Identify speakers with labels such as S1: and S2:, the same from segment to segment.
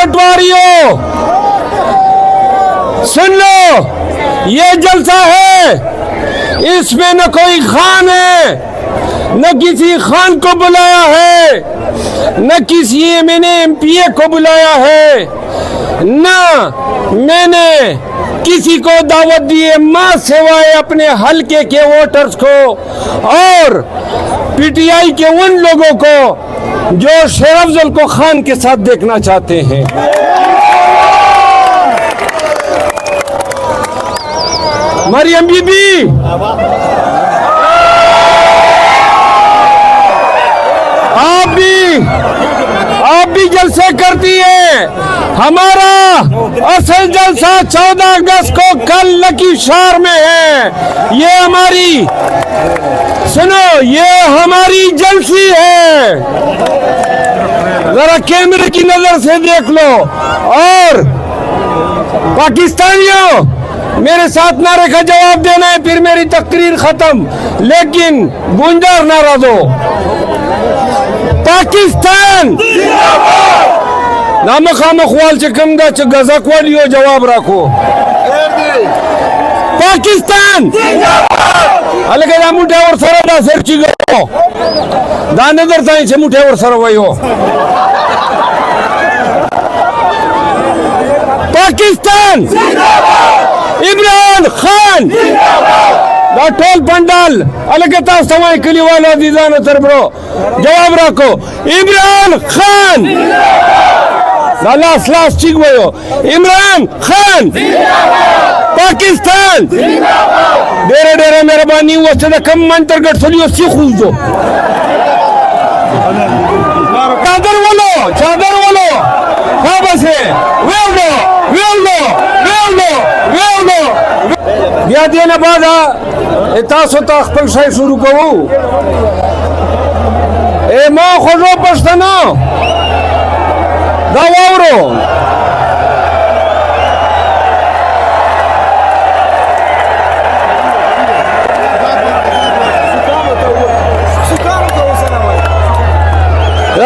S1: पटवारियों, सुन लो, ये जलसा है, इसमें न कोई खान है, न किसी खान को बुलाया है, न किसी MPA को बुलाया है, न मैंने किसी को दावत दी है, मां सिवाय अपने हलके के वोटर्स को और PTI के उन लोगों को जो शेर अफजल को खान के साथ देखना चाहते हैं। मरियम बीबी, आप भी जलसे करती है। हमारा असल जलसा 14 अगस्त को कल लकीशहर में है। ये हमारी, सुनो, ये हमारी जलसी है, जरा कैमरे की नजर से देख लो। और पाकिस्तानियों, मेरे साथ नारे का जवाब देना है, फिर मेरी तकरीर खत्म, लेकिन गुंजार नारा दो। पाकिस्तान नाम खामख्वाल चकम दा गजक वालियो जवाब रखो। पाकिस्तान अलग मुठे और सरदा सेर्ची गो दाने दरता से मुठे और सरवायो। पाकिस्तान इमरान खान टोल पंडाल अलग समय कली वाला दीदान तरबरो जवाब रखो। इमरान खान लास ठीक भयो। इमरान खान पाकिस्तान डेरे डेरे मेहरबानी वचन कम अंतर्गत सलियो सीखू जो चादर वालो हाँ बस है या देना बाधा इतासो तख्पल शाय शुरू करूँ। ए माँ खोजो पछताना दावावरो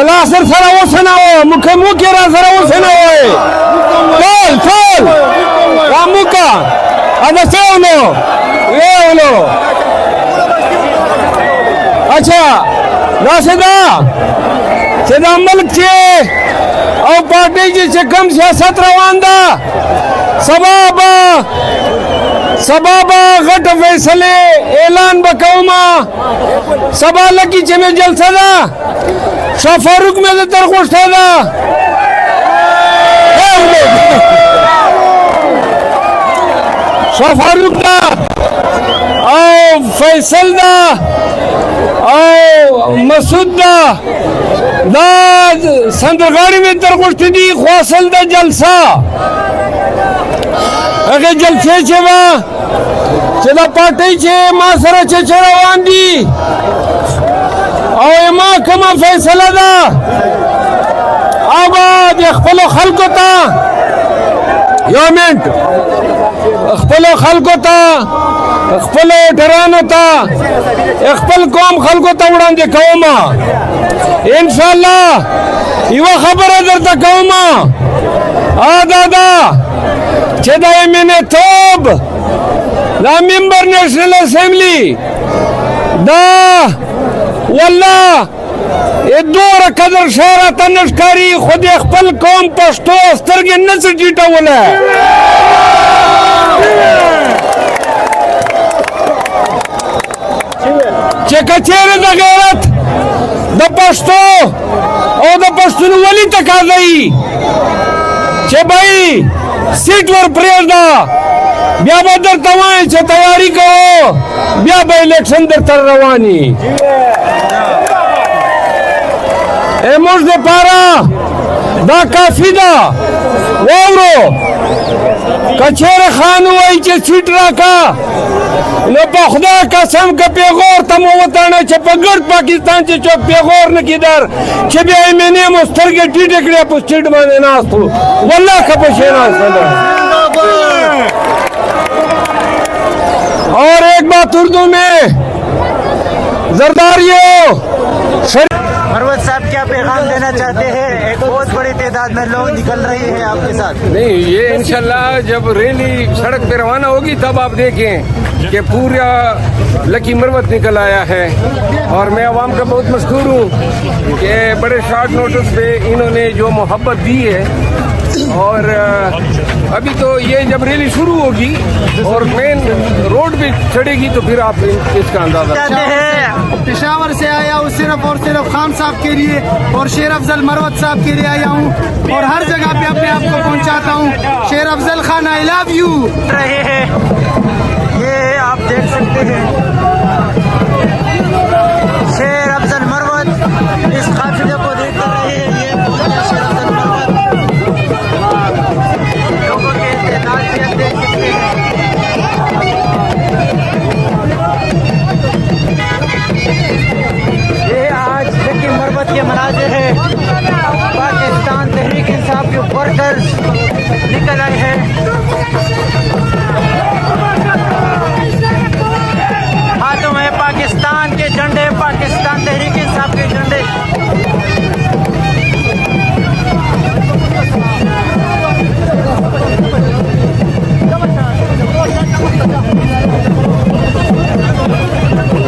S1: लासर सरा वो सनाओ मुखे मुखे रा सरा वो सनाओ चल रामुका अब से ये अच्छा राशिदा सेदा मलिक छे और पार्टी जी से कम सियासत रवानदा सबाबा गट फैसले ऐलान बकौमा सबा लकी चमे जलसा दा शाह फारूक में तरकुश्ता दा शाह फारूक दा और फैसल दा और मसूद दा संदरगाड़ी में तरकुश्ती दी ख्वासल दा जलसा अगे जलसे छेवा चला पार्टी छे मां सरा छे रवान दी और मां कमा फैसला दा आबाद खपलो खलकोता यो मिनट खपलो खलकोता खपलो डरानोता खपल कौम खलकोता उड़ान दे कौमा इंशाअल्लाह युवा खबर दरता कौमा आ दादा चेदा मैंने तोब दा मेंबर नेशनल असेंबली दा वल्ला ये दौर कदर शहरा तनशकारी खुद खपल कौम पश्तो अस्तर के नस जीटा बोला चेकचेरे दा गैरत द पश्तो और द पश्तून वली तक आ गई चे भाई सीट वर प्रेरदा ब्या बदर तवाएं चे तैयारी करो ब्या भाई इलेक्शन दर तर रवानी ए मुझे पारा दा काफिदा वावरो कचेरे खान हुई चे सीट रखा न बखदा कसम का पेगोर तमो वताना चे पगड़ पाकिस्तान चे चो पेगोर न किधर चे बे मैंने मुस्तर के टीटे करे पुस्टिड माने नास्तु वल्लाह का पशेना सदा। और एक बात उर्दू में जरदारियों
S2: मरवत साहब क्या पैगाम देना चाहते हैं? एक बहुत बड़ी तादाद में लोग निकल रहे हैं आपके साथ।
S1: नहीं, ये इंशाल्लाह जब रैली सड़क पे रवाना होगी तब आप देखें कि पूरा लकी मरवत निकल आया है। और मैं आवाम का बहुत मशहूर हूँ कि बड़े शॉर्ट नोटिस पे इन्होंने जो मोहब्बत दी है। और अभी तो ये जब रैली शुरू होगी और मेन रोड पे चढ़ेगी तो फिर आप इसका अंदाजा
S3: पेशावर से आया हूँ सिर्फ और सिर्फ खान साहब के लिए और शेर अफजल मरवत साहब के लिए आया हूँ और हर जगह पे अपने आप को पहुँचाता हूँ। शेर Afzal Khan, I love you.
S2: रहे हैं ये आप देख सकते हैं, शेर अफजल मरवत इस काफिले को देख रहे हैं। ये शेर अफजल मरवत लोगों के तादाद भी आप देख सकते हैं। ये आज लकी मरवत के मनाजिर है। पाकिस्तान तहरीक इंसाफ के वर्कर्स निकल आए हैं। हाथों में पाकिस्तान के झंडे, पाकिस्तान तहरीक इंसाफ के झंडे।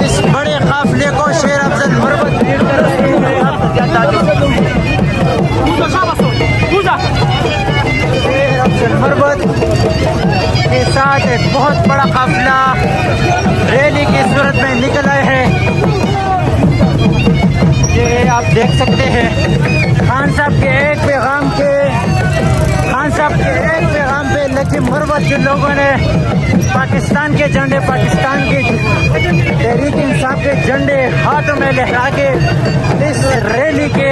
S2: इस बड़े काफिले को शेर अफजल मरवत लीड कर रहे हैं। शेर अफजल मरवत के साथ एक बहुत बड़ा काफिला रैली की सूरत में निकल आए हैं। ये आप देख सकते हैं खान साहब के एक पैगाम पे लकी मरवत के लोगों ने पाकिस्तान के झंडे, पाकिस्तान के तहरीक इंसाफ के झंडे हाथों में लहरा के इस रैली के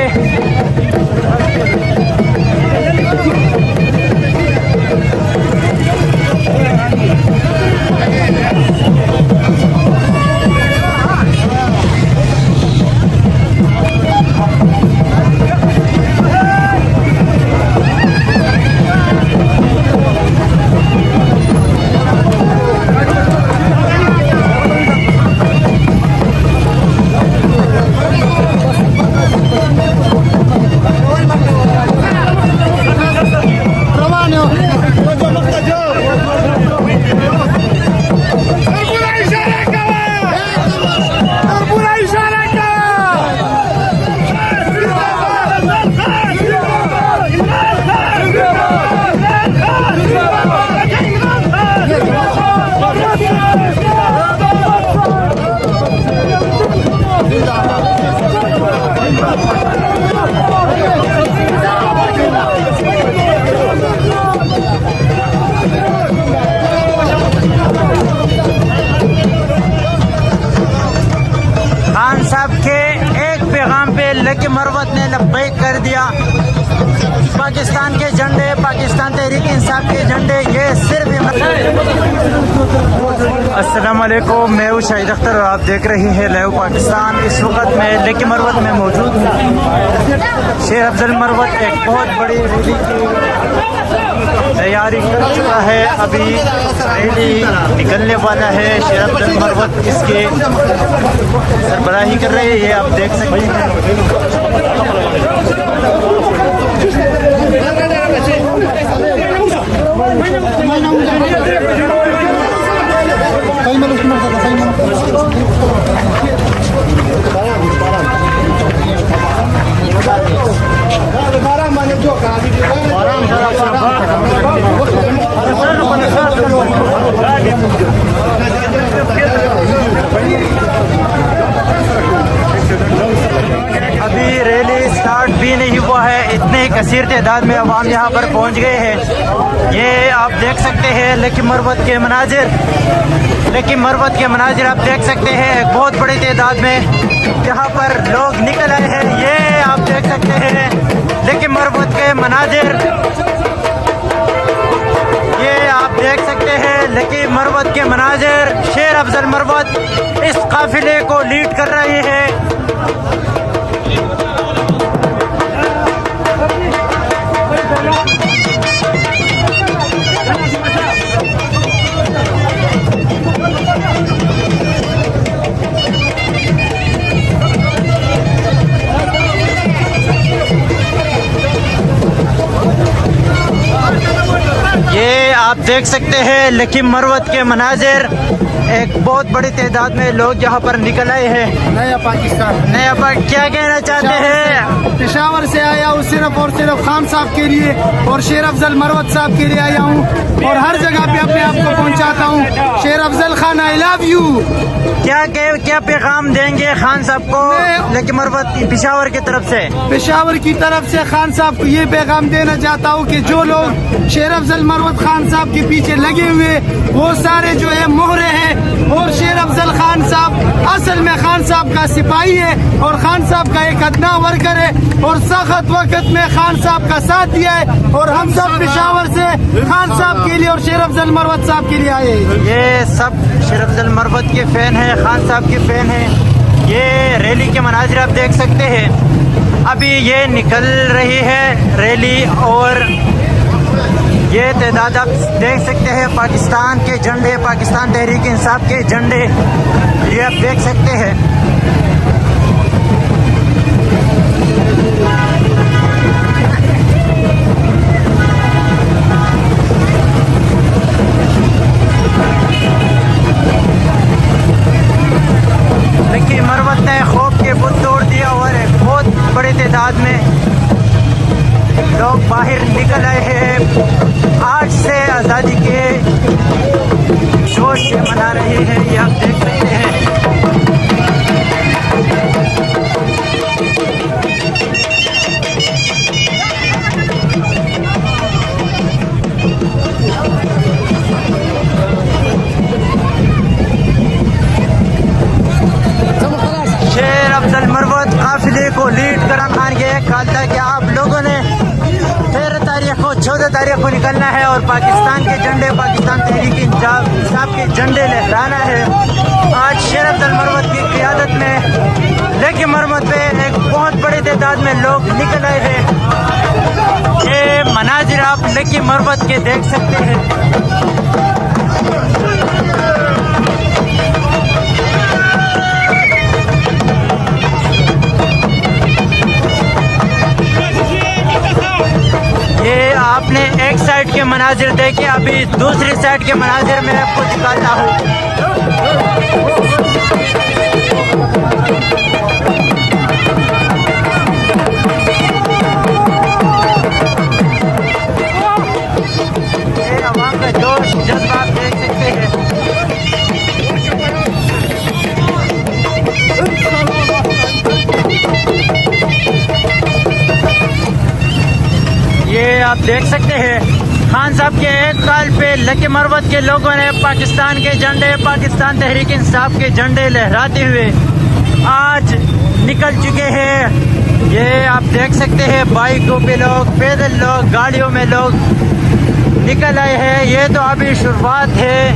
S2: लकी मरवत ने लब्बैक कर दिया। पाकिस्तान के झंडे, पाकिस्तान तहरीक इंसाफ के झंडे, ये सिर्फ अस्सलाम वालेकुम, मैं हूँ शाहिद अख्तर और आप देख रही हैं लाइव पाकिस्तान। इस वक्त मैं लकी मरवत में मौजूद हूँ। शेर अफजल मरवत एक बहुत बड़ी रैली की तैयारी कर चुका है। अभी रैली निकलने वाला है। शेर अफजल मरवत इसके सरबराही कर रहे हैं, ये आप देख सकते हैं। अभी रैली स्टार्ट भी नहीं हुआ है, इतने कसीर तादाद में अवाम यहाँ पर पहुँच गए हैं। ये आप देख सकते हैं लकी मरवत के मनाजिर, लकी मरवत के मनाजिर आप देख सकते हैं। एक बहुत बड़ी तादाद में यहाँ पर लोग निकल आए हैं। ये आप देख सकते हैं लकी मरवत के मनाजिर, ये आप देख सकते हैं लकी मरवत के मनाजिर। शेर अफजल मरवत इस काफिले को लीड कर रहे हैं। आप देख सकते हैं लेकिन मरवत के मनाजिर, एक बहुत बड़ी तादाद में लोग यहाँ पर निकल आए हैं।
S3: नया पाकिस्तान,
S2: नया पर क्या कहना चाहते हैं?
S3: पेशावर से आया हूँ सिर्फ और सिर्फ खान साहब के लिए और शेर अफजल मरवत साहब के लिए आया हूँ और हर जगह पे अपने आप को पहुँचाता हूँ। शेर Afzal Khan, I love you.
S2: क्या पैगाम देंगे खान साहब को लेकिन मरवत पेशावर की तरफ से?
S3: पेशावर की तरफ से खान साहब को ये पैगाम देना चाहता हूँ कि जो लोग शेर अफजल मरवत खान साहब के पीछे लगे हुए वो सारे जो है मोहरे हैं और शेर अफजल खान साहब असल में खान साहब का सिपाही है और खान साहब का एक अदना वर्कर है और सख्त वक्त में खान साहब का साथ दिया है और हम सब पेशावर से खान साहब के लिए और शेर अफजल मरवत साहब के लिए आए हैं।
S2: ये सब शेर अफजल मरवत के फैन है, खान साहब के फैन है। ये रैली के मनाजिर आप देख सकते हैं, अभी ये निकल रही है रैली और ये तादाद आप देख सकते हैं। पाकिस्तान के झंडे, पाकिस्तान तहरीक इंसाफ के झंडे ये आप देख सकते हैं। लेकिन मरवत ने खौफ के बुत तोड़ दिया और एक बहुत बड़ी तादाद में लोग बाहर निकल आए हैं। आज से आज़ादी के जोश से मना रहे हैं, ये आप देख सकते हैं। शेर अफजल मरवत काफिले को लीड करन खान के कहा था कि आप लोगों ने 13 तारीख को 14 तारीख को निकलना है और पाकिस्तान के झंडे, पाकिस्तान तहरीक इंसाफ के झंडे लहराना है। आज शेर अफजल मरवत की क़ियादत में लेकिन मरवत पे एक बहुत बड़ी तादाद में लोग निकल आए हैं। ये मनाजिर आप लेकिन मरवत के देख सकते हैं। ये आपने एक साइड के मनाजिर देखे, अभी दूसरी साइड के मनाजिर में आपको दिखाता हूँ। ये अवाम का जोश जज्बा आप देख सकते हैं। ये आप देख सकते हैं खान साहब के एक कॉल पे लकी मरवत के लोगों ने पाकिस्तान के झंडे, पाकिस्तान तहरीक इंसाफ के झंडे लहराते हुए आज निकल चुके हैं। ये आप देख सकते हैं बाइकों पे लोग, पैदल लोग, गाड़ियों में लोग निकल आए हैं। ये तो अभी शुरुआत है,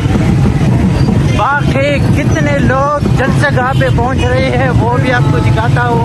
S2: बाकी कितने लोग जलसगाह पे पहुंच रहे हैं वो भी आपको दिखाता हूँ।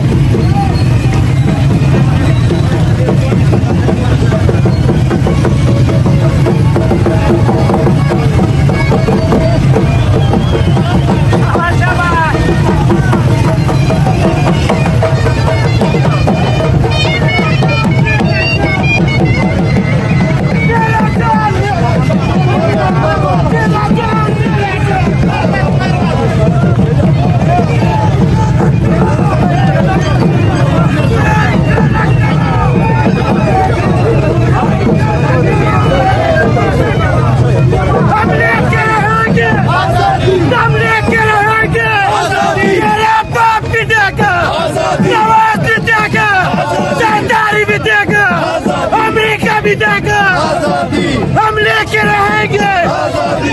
S2: हम लेके रहेंगे,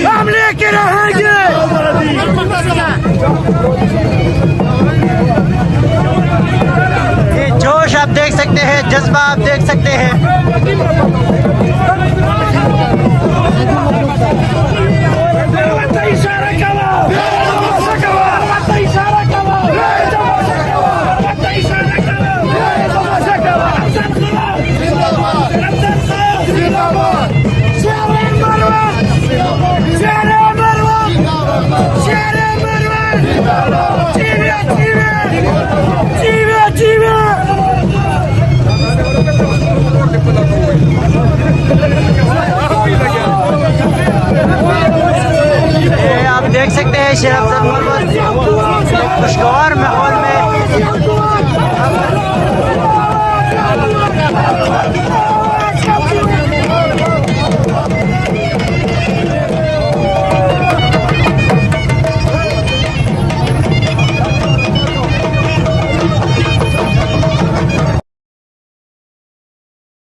S2: हम लेके रहेंगे। ये जोश आप देख सकते हैं, जज्बा आप देख सकते हैं।
S3: जीवे जीवे
S2: हैं शेर अफजल मरवत खुशगवार माहौल में।